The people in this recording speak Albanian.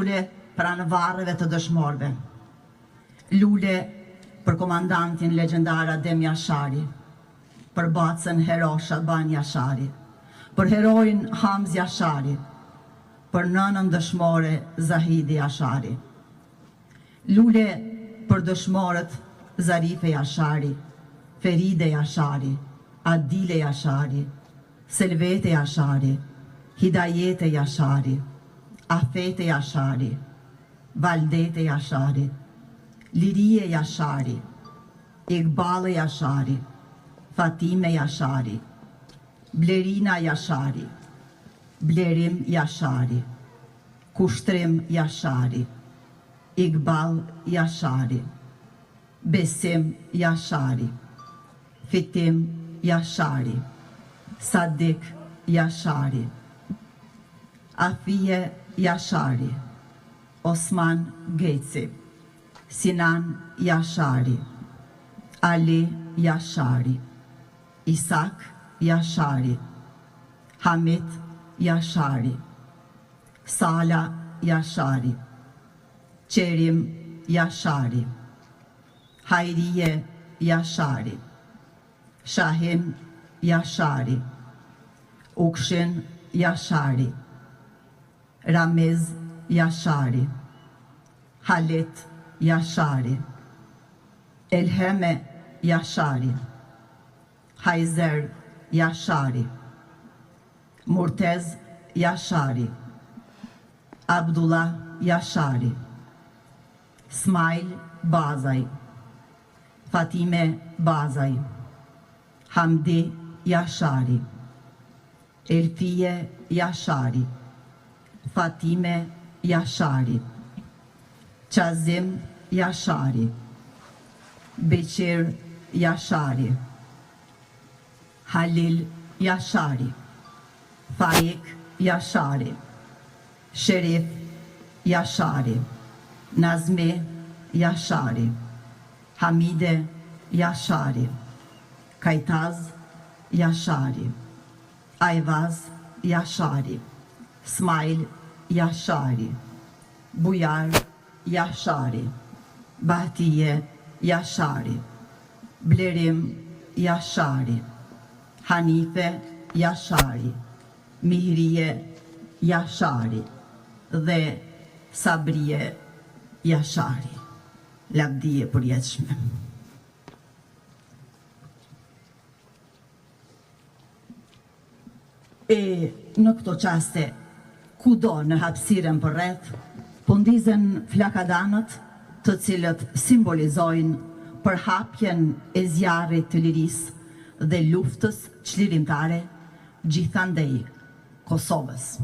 Lule për anëvarrëve të dëshmorëve. Lule për komandantin legjendar Adem Jashari, për bacën hero Shaban Jashari, për herojin Hamz Jashari, për nënën dëshmore Zahidi Jashari. Lule për dëshmorët Zarife Jashari, Feride Jashari, Adile Jashari, Selvete Jashari, Hidayete Jashari, Afete Jashari, Valdete Jashari, Lirie Jashari, Iqbale Jashari, Fatime Jashari, Blerina Jashari, Blerim Jashari, Kushtrim Jashari, Iqbal Jashari, Besim Jashari, Fitim Jashari, Sadik Jashari, Afie Jashari, Osman Geci, Sinan Jashari, Ali Jashari, Isak Jashari, Hamid Jashari, Sala Jashari, Qerim Jashari, Hayriye Jashari, Shahin Jashari, Ukshin Jashari, Ramiz Jashari, Halit Jashari, Elheme Jashari, Hajzer Jashari, Murtez Jashari, Abdullah Jashari, Smail Bazaj, Fatime Bazaj, Hamdi Jashari, Elfie Jashari, Fatime Jashari, Qazim Jashari, Beqir Jashari, Halil Jashari, Faik Jashari, Sherif Jashari, Nazmi Jashari, Hamide Jashari, Kajtaz Jashari, Ayvaz Jashari, Smail Jashari, Buyar Jashari, Bahtiye Jashari, Blerim Jashari, Hanife Jashari, Mihriye Jashari dhe Sabrije Jashari. Lavdije përjetshme. Në këto qaste, kudo në hapësiren për rreth, po ndizen flakadanët të cilët simbolizojnë përhapjen e zjarrit të lirisë dhe luftës çlirimtare gjithandej Kosovës.